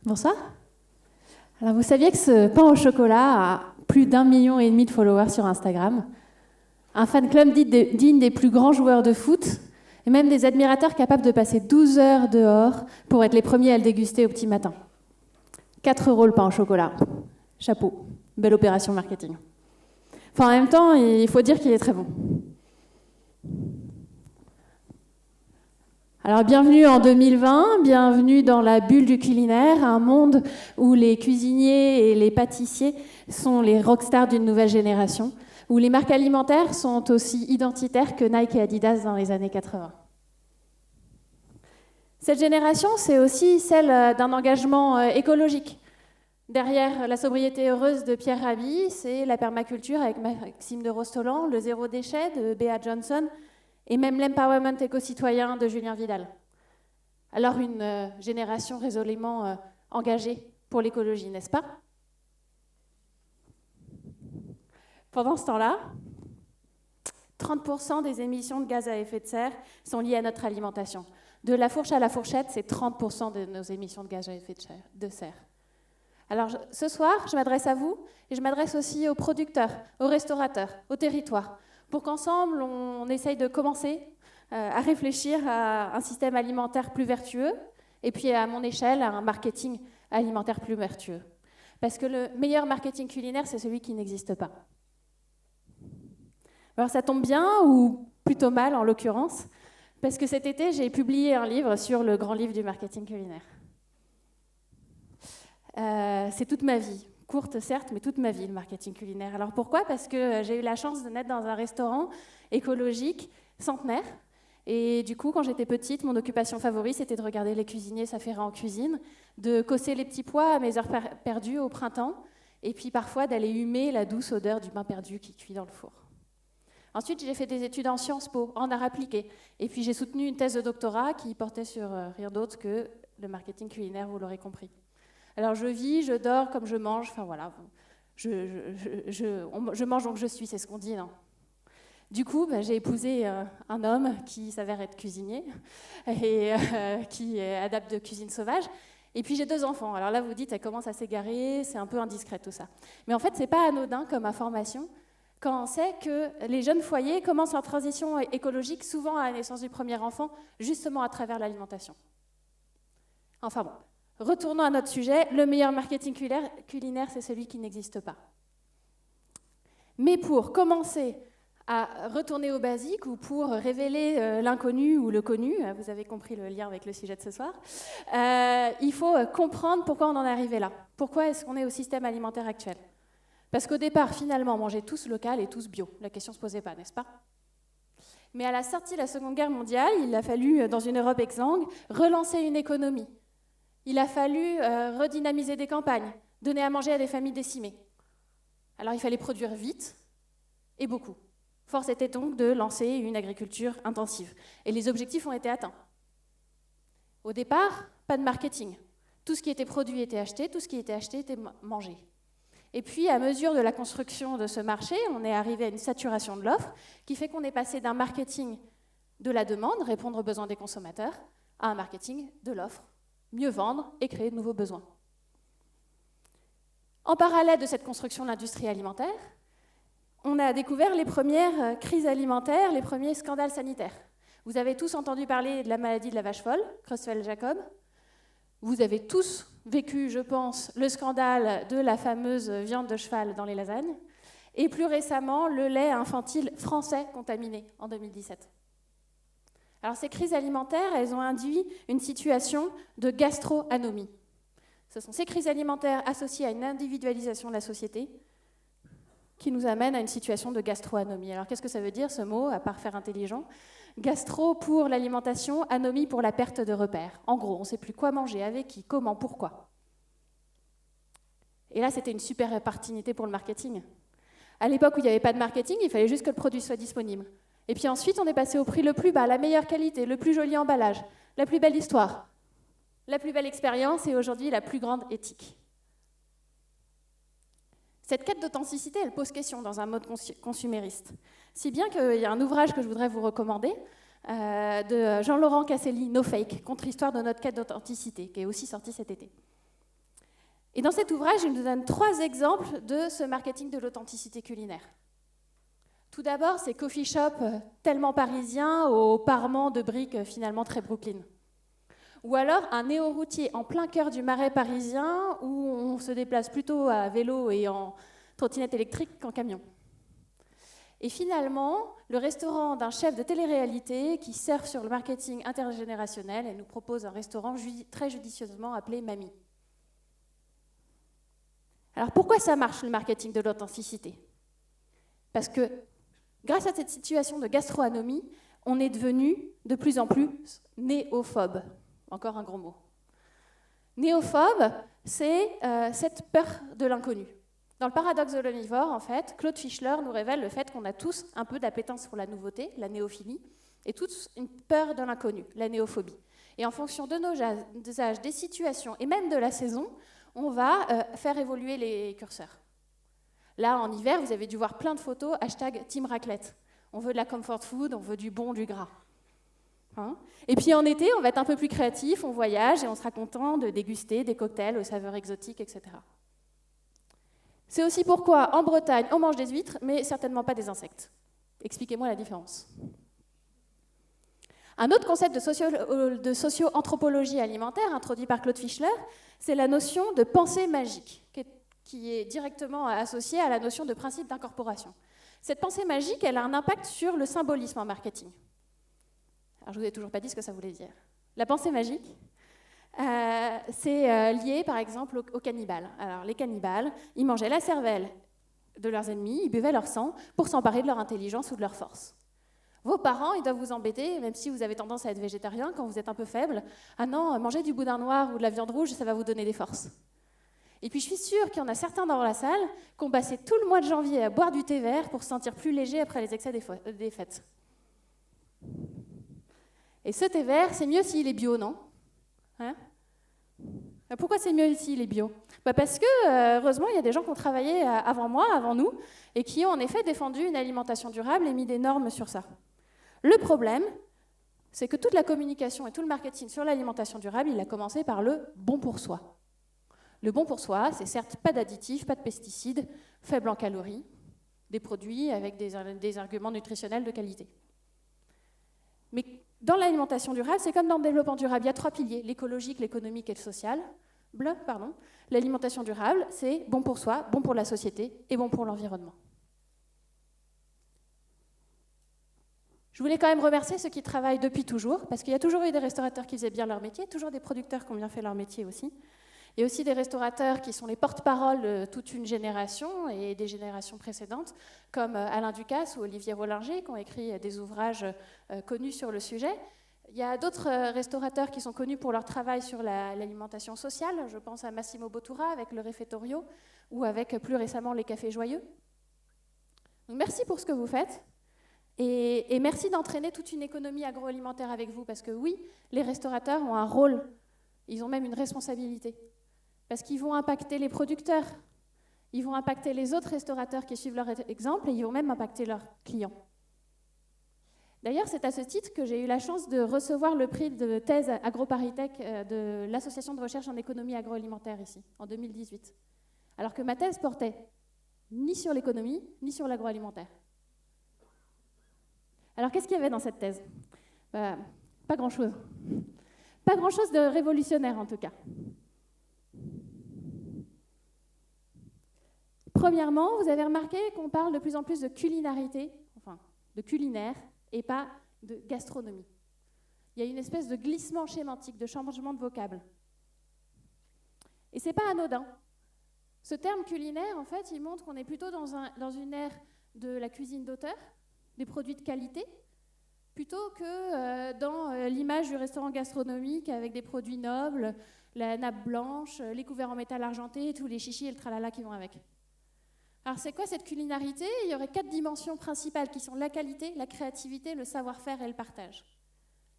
Bonsoir. Alors, vous saviez que ce pain au chocolat a plus d'1,5 million de followers sur Instagram, un fan club digne des plus grands joueurs de foot, et même des admirateurs capables de passer 12 heures dehors pour être les premiers à le déguster au petit matin. 4 € le pain au chocolat. Chapeau. Belle opération marketing. Enfin, en même temps, il faut dire qu'il est très bon. Alors, bienvenue en 2020, bienvenue dans la bulle du culinaire, un monde où les cuisiniers et les pâtissiers sont les rockstars d'une nouvelle génération, où les marques alimentaires sont aussi identitaires que Nike et Adidas dans les années 80. Cette génération, c'est aussi celle d'un engagement écologique. Derrière la sobriété heureuse de Pierre Rabhi, c'est la permaculture avec Maxime de Rostolan, le zéro déchet de Bea Johnson, et même l'empowerment éco-citoyen de Julien Vidal. Alors une génération résolument engagée pour l'écologie, n'est-ce pas? Pendant ce temps-là, 30% des émissions de gaz à effet de serre sont liées à notre alimentation. De la fourche à la fourchette, c'est 30% de nos émissions de gaz à effet de serre. Alors ce soir, je m'adresse à vous et je m'adresse aussi aux producteurs, aux restaurateurs, aux territoires, pour qu'ensemble, on essaye de commencer à réfléchir à un système alimentaire plus vertueux et puis à mon échelle, à un marketing alimentaire plus vertueux. Parce que le meilleur marketing culinaire, c'est celui qui n'existe pas. Alors ça tombe bien, ou plutôt mal en l'occurrence, parce que cet été, j'ai publié un livre sur le grand livre du marketing culinaire. C'est toute ma vie. Courte certes, mais toute ma vie, le marketing culinaire. Alors pourquoi? Parce que j'ai eu la chance de naître dans un restaurant écologique, centenaire. Et du coup, quand j'étais petite, mon occupation favorite, c'était de regarder les cuisiniers s'affairer en cuisine, de cosser les petits pois à mes heures perdues au printemps, et puis parfois d'aller humer la douce odeur du pain perdu qui cuit dans le four. Ensuite, j'ai fait des études en Sciences Po, en art appliqué. Et puis j'ai soutenu une thèse de doctorat qui portait sur rien d'autre que le marketing culinaire, vous l'aurez compris. Alors je vis, je dors comme je mange, enfin voilà, je mange donc je suis, c'est ce qu'on dit, non? Du coup, j'ai épousé un homme qui s'avère être cuisinier et qui est adepte de cuisine sauvage. Et puis j'ai 2 enfants. Alors là, vous dites, elle commence à s'égarer, c'est un peu indiscret tout ça. Mais en fait, c'est pas anodin comme information quand on sait que les jeunes foyers commencent leur transition écologique souvent à la naissance du premier enfant, justement à travers l'alimentation. Enfin bon. Retournons à notre sujet, le meilleur marketing culinaire, c'est celui qui n'existe pas. Mais pour commencer à retourner au basique ou pour révéler l'inconnu ou le connu, vous avez compris le lien avec le sujet de ce soir, il faut comprendre pourquoi on en est arrivé là. Pourquoi est-ce qu'on est au système alimentaire actuel? Parce qu'au départ, finalement, on mangeait tous local et tous bio. La question ne se posait pas, n'est-ce pas? Mais à la sortie de la Seconde Guerre mondiale, il a fallu, dans une Europe exsangue, relancer une économie. Il a fallu redynamiser des campagnes, donner à manger à des familles décimées. Alors il fallait produire vite et beaucoup. Force était donc de lancer une agriculture intensive. Et les objectifs ont été atteints. Au départ, pas de marketing. Tout ce qui était produit était acheté, tout ce qui était acheté était mangé. Et puis, à mesure de la construction de ce marché, on est arrivé à une saturation de l'offre qui fait qu'on est passé d'un marketing de la demande, répondre aux besoins des consommateurs, à un marketing de l'offre. Mieux vendre et créer de nouveaux besoins. En parallèle de cette construction de l'industrie alimentaire, on a découvert les premières crises alimentaires, les premiers scandales sanitaires. Vous avez tous entendu parler de la maladie de la vache folle, Creutzfeldt-Jakob. Vous avez tous vécu, je pense, le scandale de la fameuse viande de cheval dans les lasagnes. Et plus récemment, le lait infantile français contaminé en 2017. Alors ces crises alimentaires, elles ont induit une situation de gastro-anomie. Ce sont ces crises alimentaires associées à une individualisation de la société qui nous amènent à une situation de gastro-anomie. Alors qu'est-ce que ça veut dire ce mot, à part faire intelligent? Gastro pour l'alimentation, anomie pour la perte de repères. En gros, on ne sait plus quoi manger, avec qui, comment, pourquoi. Et là, c'était une super opportunité pour le marketing. À l'époque où il n'y avait pas de marketing, il fallait juste que le produit soit disponible. Et puis ensuite, on est passé au prix le plus bas, la meilleure qualité, le plus joli emballage, la plus belle histoire, la plus belle expérience et aujourd'hui la plus grande éthique. Cette quête d'authenticité, elle pose question dans un mode consumériste. Si bien qu'il y a un ouvrage que je voudrais vous recommander de Jean-Laurent Casselli, No Fake, contre-histoire de notre quête d'authenticité, qui est aussi sorti cet été. Et dans cet ouvrage, il nous donne 3 exemples de ce marketing de l'authenticité culinaire. Tout d'abord, ces coffee shops tellement parisiens aux parements de briques finalement très Brooklyn. Ou alors un néo-routier en plein cœur du Marais parisien où on se déplace plutôt à vélo et en trottinette électrique qu'en camion. Et finalement, le restaurant d'un chef de télé-réalité qui surfe sur le marketing intergénérationnel et nous propose un restaurant très judicieusement appelé Mamie. Alors pourquoi ça marche le marketing de l'authenticité? Parce que grâce à cette situation de gastronomie, on est devenu de plus en plus néophobe. Encore un gros mot. Néophobe, c'est cette peur de l'inconnu. Dans le paradoxe de l'omnivore, en fait, Claude Fischler nous révèle le fait qu'on a tous un peu d'appétence pour la nouveauté, la néophilie, et tous une peur de l'inconnu, la néophobie. Et en fonction de nos âges, des situations et même de la saison, on va faire évoluer les curseurs. Là, en hiver, vous avez dû voir plein de photos, hashtag Team Raclette. On veut de la comfort food, on veut du bon, du gras. Hein? Et puis en été, on va être un peu plus créatif, on voyage et on sera content de déguster des cocktails aux saveurs exotiques, etc. C'est aussi pourquoi, en Bretagne, on mange des huîtres, mais certainement pas des insectes. Expliquez-moi la différence. Un autre concept de socio-anthropologie alimentaire, introduit par Claude Fischler, c'est la notion de pensée magique, qui est directement associée à la notion de principe d'incorporation. Cette pensée magique, elle a un impact sur le symbolisme en marketing. Alors, je ne vous ai toujours pas dit ce que ça voulait dire. La pensée magique, c'est lié, par exemple, aux cannibales. Alors, les cannibales, ils mangeaient la cervelle de leurs ennemis, ils buvaient leur sang pour s'emparer de leur intelligence ou de leur force. Vos parents, ils doivent vous embêter, même si vous avez tendance à être végétarien, quand vous êtes un peu faible. Ah non, manger du boudin noir ou de la viande rouge, ça va vous donner des forces. Et puis je suis sûre qu'il y en a certains dans la salle qui ont passé tout le mois de janvier à boire du thé vert pour se sentir plus léger après les excès des fêtes. Et ce thé vert, c'est mieux s'il est bio, non? Hein? Pourquoi c'est mieux s'il est bio? Parce que, heureusement, il y a des gens qui ont travaillé avant moi, avant nous, et qui ont en effet défendu une alimentation durable et mis des normes sur ça. Le problème, c'est que toute la communication et tout le marketing sur l'alimentation durable, il a commencé par le bon pour soi. Le bon pour soi, c'est certes pas d'additifs, pas de pesticides, faible en calories, des produits avec des arguments nutritionnels de qualité. Mais dans l'alimentation durable, c'est comme dans le développement durable, il y a 3 piliers, l'écologique, l'économique et le social. L'alimentation durable, c'est bon pour soi, bon pour la société et bon pour l'environnement. Je voulais quand même remercier ceux qui travaillent depuis toujours, parce qu'il y a toujours eu des restaurateurs qui faisaient bien leur métier, toujours des producteurs qui ont bien fait leur métier aussi. Il y a aussi des restaurateurs qui sont les porte-parole de toute une génération et des générations précédentes, comme Alain Ducasse ou Olivier Rollinger, qui ont écrit des ouvrages connus sur le sujet. Il y a d'autres restaurateurs qui sont connus pour leur travail sur l'alimentation sociale. Je pense à Massimo Bottura avec le Refettorio ou avec plus récemment les Cafés Joyeux. Donc, merci pour ce que vous faites et merci d'entraîner toute une économie agroalimentaire avec vous, parce que oui, les restaurateurs ont un rôle, ils ont même une responsabilité. Parce qu'ils vont impacter les producteurs, ils vont impacter les autres restaurateurs qui suivent leur exemple et ils vont même impacter leurs clients. D'ailleurs, c'est à ce titre que j'ai eu la chance de recevoir le prix de thèse AgroParisTech de l'Association de recherche en économie agroalimentaire ici, en 2018. Alors que ma thèse portait ni sur l'économie, ni sur l'agroalimentaire. Alors qu'est-ce qu'il y avait dans cette thèse? Pas grand-chose. Pas grand-chose de révolutionnaire en tout cas. Premièrement, vous avez remarqué qu'on parle de plus en plus de culinarité, enfin de culinaire, et pas de gastronomie. Il y a une espèce de glissement schématique, de changement de vocable. Et c'est pas anodin. Ce terme culinaire, en fait, il montre qu'on est plutôt dans une ère de la cuisine d'auteur, des produits de qualité, plutôt que dans l'image du restaurant gastronomique avec des produits nobles, la nappe blanche, les couverts en métal argenté, tous les chichis et le tralala qui vont avec. Alors c'est quoi cette culinarité? Il y aurait 4 dimensions principales qui sont la qualité, la créativité, le savoir-faire et le partage.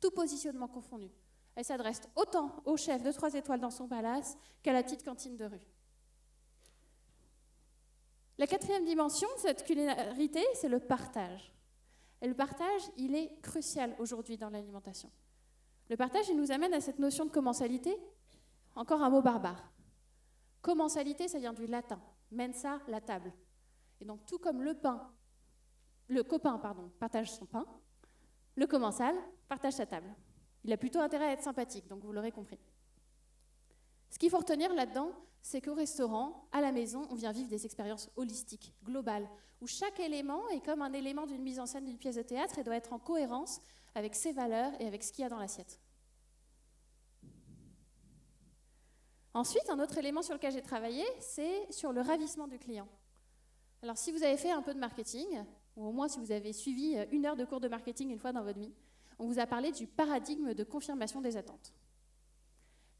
Tout positionnement confondu. Elle s'adresse autant au chef de 3 étoiles dans son palace qu'à la petite cantine de rue. La 4e dimension, cette culinarité, c'est le partage. Et le partage, il est crucial aujourd'hui dans l'alimentation. Le partage, il nous amène à cette notion de commensalité, encore un mot barbare. Commensalité, ça vient du latin. Mensa, la table. Et donc, tout comme le copain partage son pain, le commensal partage sa table. Il a plutôt intérêt à être sympathique, donc vous l'aurez compris. Ce qu'il faut retenir là-dedans, c'est qu'au restaurant, à la maison, on vient vivre des expériences holistiques, globales, où chaque élément est comme un élément d'une mise en scène d'une pièce de théâtre et doit être en cohérence avec ses valeurs et avec ce qu'il y a dans l'assiette. Ensuite, un autre élément sur lequel j'ai travaillé, c'est sur le ravissement du client. Alors, si vous avez fait un peu de marketing, ou au moins si vous avez suivi 1 heure de cours de marketing une fois dans votre vie, on vous a parlé du paradigme de confirmation des attentes.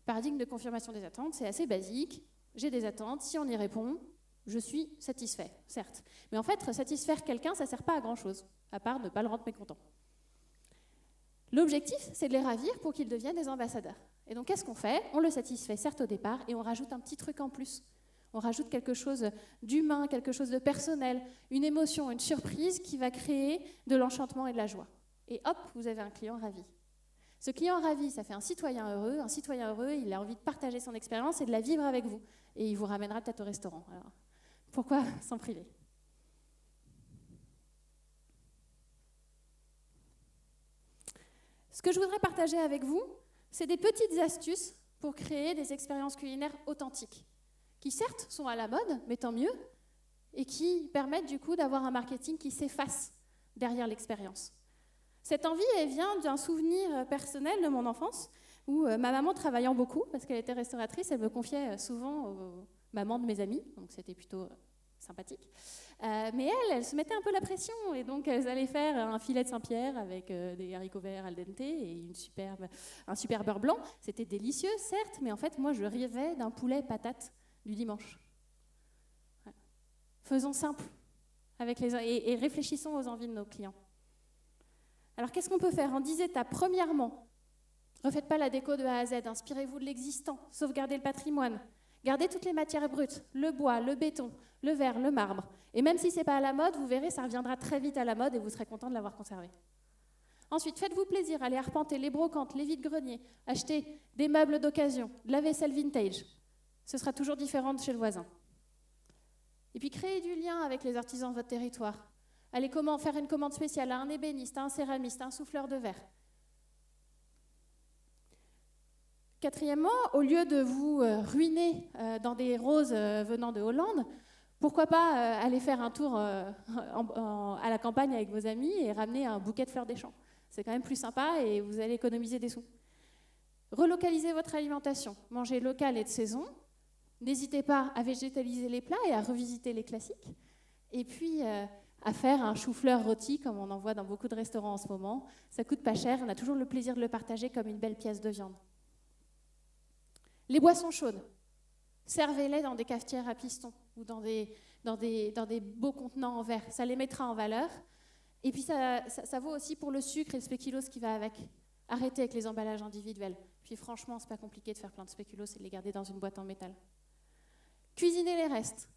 Le paradigme de confirmation des attentes, c'est assez basique. J'ai des attentes, si on y répond, je suis satisfait, certes. Mais en fait, satisfaire quelqu'un, ça ne sert pas à grand-chose, à part ne pas le rendre mécontent. L'objectif, c'est de les ravir pour qu'ils deviennent des ambassadeurs. Et donc, qu'est-ce qu'on fait? On le satisfait, certes, au départ, et on rajoute un petit truc en plus. On rajoute quelque chose d'humain, quelque chose de personnel, une émotion, une surprise qui va créer de l'enchantement et de la joie. Et hop, vous avez un client ravi. Ce client ravi, ça fait un citoyen heureux. Un citoyen heureux, il a envie de partager son expérience et de la vivre avec vous. Et il vous ramènera peut-être au restaurant. Alors, pourquoi s'en priver? Ce que je voudrais partager avec vous, c'est des petites astuces pour créer des expériences culinaires authentiques, qui certes sont à la mode, mais tant mieux, et qui permettent du coup d'avoir un marketing qui s'efface derrière l'expérience. Cette envie, elle vient d'un souvenir personnel de mon enfance, où ma maman travaillant beaucoup, parce qu'elle était restauratrice, elle me confiait souvent aux mamans de mes amis, donc c'était plutôt sympathique. Mais elle se mettait un peu la pression, et donc elles allaient faire un filet de Saint-Pierre avec des haricots verts al dente et un super beurre blanc. C'était délicieux, certes, mais en fait, moi, je rêvais d'un poulet patate du dimanche. Voilà. Faisons simple et réfléchissons aux envies de nos clients. Alors, qu'est-ce qu'on peut faire en 10 étapes? Premièrement, refaites pas la déco de A à Z, inspirez-vous de l'existant, sauvegardez le patrimoine, gardez toutes les matières brutes, le bois, le béton, le verre, le marbre. Et même si ce n'est pas à la mode, vous verrez, ça reviendra très vite à la mode et vous serez content de l'avoir conservé. Ensuite, faites-vous plaisir, allez arpenter les brocantes, les vides-greniers, achetez des meubles d'occasion, de la vaisselle vintage. Ce sera toujours différent de chez le voisin. Et puis, créez du lien avec les artisans de votre territoire. Allez, comment faire une commande spéciale à un ébéniste, à un céramiste, à un souffleur de verre. Quatrièmement, au lieu de vous ruiner dans des roses venant de Hollande, pourquoi pas aller faire un tour à la campagne avec vos amis et ramener un bouquet de fleurs des champs. C'est quand même plus sympa et vous allez économiser des sous. Relocalisez votre alimentation, mangez local et de saison. N'hésitez pas à végétaliser les plats et à revisiter les classiques. Et puis, à faire un chou-fleur rôti, comme on en voit dans beaucoup de restaurants en ce moment. Ça coûte pas cher, on a toujours le plaisir de le partager comme une belle pièce de viande. Les boissons chaudes, servez-les dans des cafetières à piston ou dans des beaux contenants en verre. Ça les mettra en valeur. Et puis, ça vaut aussi pour le sucre et le spéculoos qui va avec. Arrêtez avec les emballages individuels. Puis franchement, c'est pas compliqué de faire plein de spéculoos et de les garder dans une boîte en métal. Cuisinez les restes.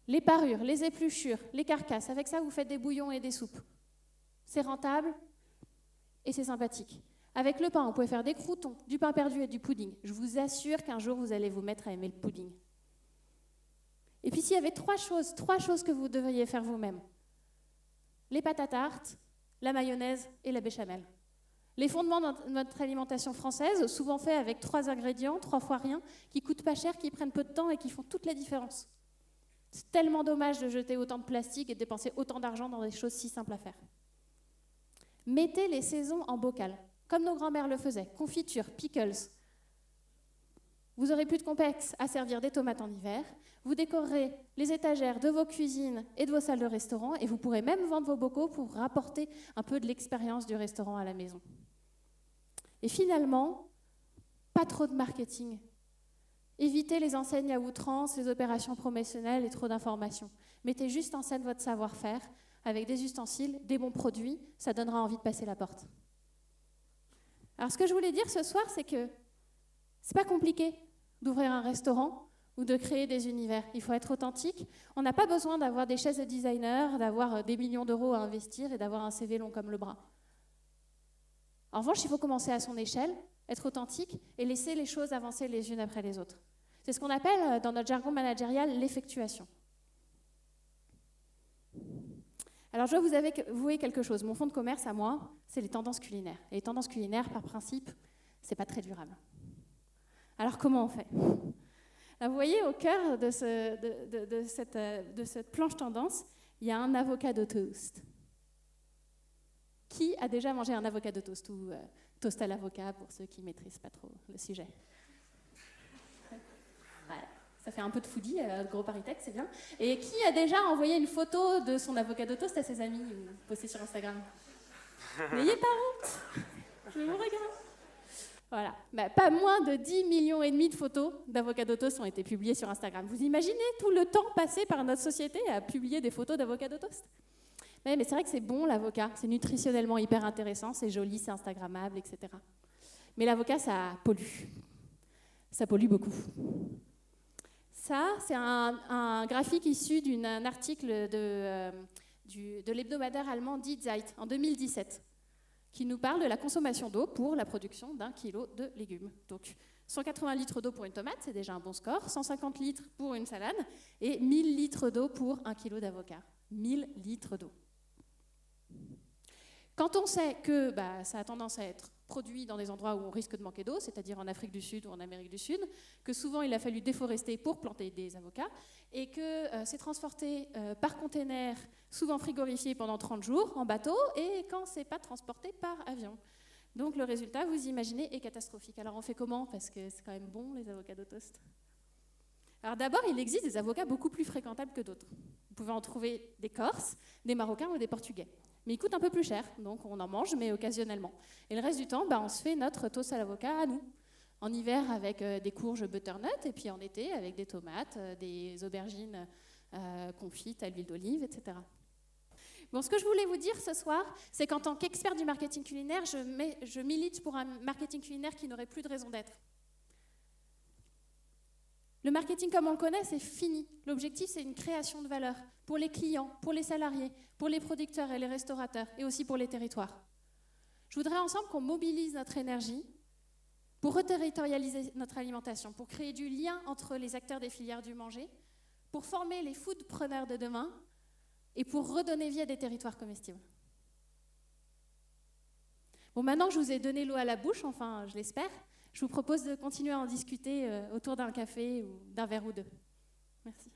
Les parures, les épluchures, les carcasses. Avec ça, vous faites des bouillons et des soupes. C'est rentable et c'est sympathique. Avec le pain, vous pouvez faire des croûtons, du pain perdu et du pudding. Je vous assure qu'un jour, vous allez vous mettre à aimer le pudding. Et puis, s'il y avait trois choses que vous devriez faire vous-même. Les pâtes à tarte, la mayonnaise et la béchamel. Les fondements de notre alimentation française, souvent faits avec 3 ingrédients, 3 fois rien, qui coûtent pas cher, qui prennent peu de temps et qui font toute la différence. C'est tellement dommage de jeter autant de plastique et de dépenser autant d'argent dans des choses si simples à faire. Mettez les saisons en bocal, comme nos grands-mères le faisaient. Confiture, pickles. Vous n'aurez plus de complexe à servir des tomates en hiver. Vous décorerez les étagères de vos cuisines et de vos salles de restaurant et vous pourrez même vendre vos bocaux pour rapporter un peu de l'expérience du restaurant à la maison. Et finalement, pas trop de marketing. Évitez les enseignes à outrance, les opérations promotionnelles et trop d'informations. Mettez juste en scène votre savoir-faire avec des ustensiles, des bons produits, ça donnera envie de passer la porte. Alors ce que je voulais dire ce soir, c'est que c'est pas compliqué d'ouvrir un restaurant ou de créer des univers. Il faut être authentique. On n'a pas besoin d'avoir des chaises de designer, d'avoir des millions d'euros à investir et d'avoir un CV long comme le bras. En revanche, il faut commencer à son échelle, être authentique et laisser les choses avancer les unes après les autres. C'est ce qu'on appelle, dans notre jargon managérial, l'effectuation. Alors, je dois vous avouer quelque chose. Mon fonds de commerce, à moi, c'est les tendances culinaires. Et les tendances culinaires, par principe, c'est pas très durable. Alors, comment on fait ? Là, vous voyez, au cœur de cette planche tendance, il y a un avocado toast. Qui a déjà mangé un avocado toast ou toast à l'avocat pour ceux qui ne maîtrisent pas trop le sujet? Ouais, ça fait un peu de foodie, gros Paritech, c'est bien. Et qui a déjà envoyé une photo de son avocado toast à ses amis ou posté sur Instagram? N'ayez pas honte, je vous regarde. Voilà, pas moins de 10,5 millions de photos d'avocado toast ont été publiées sur Instagram. Vous imaginez tout le temps passé par notre société à publier des photos d'avocado toast? Mais c'est vrai que c'est bon l'avocat, c'est nutritionnellement hyper intéressant, c'est joli, c'est instagrammable, etc. Mais l'avocat, ça pollue beaucoup. Ça, c'est un graphique issu d'un article de l'hebdomadaire allemand Die Zeit en 2017, qui nous parle de la consommation d'eau pour la production d'un kilo de légumes. Donc 180 litres d'eau pour une tomate, c'est déjà un bon score, 150 litres pour une salade, et 1000 litres d'eau pour un kilo d'avocat. 1000 litres d'eau. Quand on sait que ça a tendance à être produit dans des endroits où on risque de manquer d'eau, c'est-à-dire en Afrique du Sud ou en Amérique du Sud, que souvent il a fallu déforester pour planter des avocats, et que c'est transporté par container, souvent frigorifié pendant 30 jours en bateau, et quand c'est pas transporté par avion. Donc le résultat, vous imaginez, est catastrophique. Alors on fait comment? Parce que c'est quand même bon les avocados toast. Alors d'abord, il existe des avocats beaucoup plus fréquentables que d'autres. Vous pouvez en trouver des Corses, des Marocains ou des Portugais. Mais ils coûtent un peu plus cher, donc on en mange, mais occasionnellement. Et le reste du temps, on se fait notre toast à l'avocat à nous. En hiver, avec des courges butternut, et puis en été, avec des tomates, des aubergines confites à l'huile d'olive, etc. Bon, ce que je voulais vous dire ce soir, c'est qu'en tant qu'expert du marketing culinaire, je milite pour un marketing culinaire qui n'aurait plus de raison d'être. Le marketing comme on le connaît, c'est fini. L'objectif, c'est une création de valeur pour les clients, pour les salariés, pour les producteurs et les restaurateurs, et aussi pour les territoires. Je voudrais ensemble qu'on mobilise notre énergie pour reterritorialiser notre alimentation, pour créer du lien entre les acteurs des filières du manger, pour former les foodpreneurs de demain et pour redonner vie à des territoires comestibles. Bon, maintenant que je vous ai donné l'eau à la bouche, enfin, je l'espère, je vous propose de continuer à en discuter autour d'un café ou d'un verre ou deux. Merci.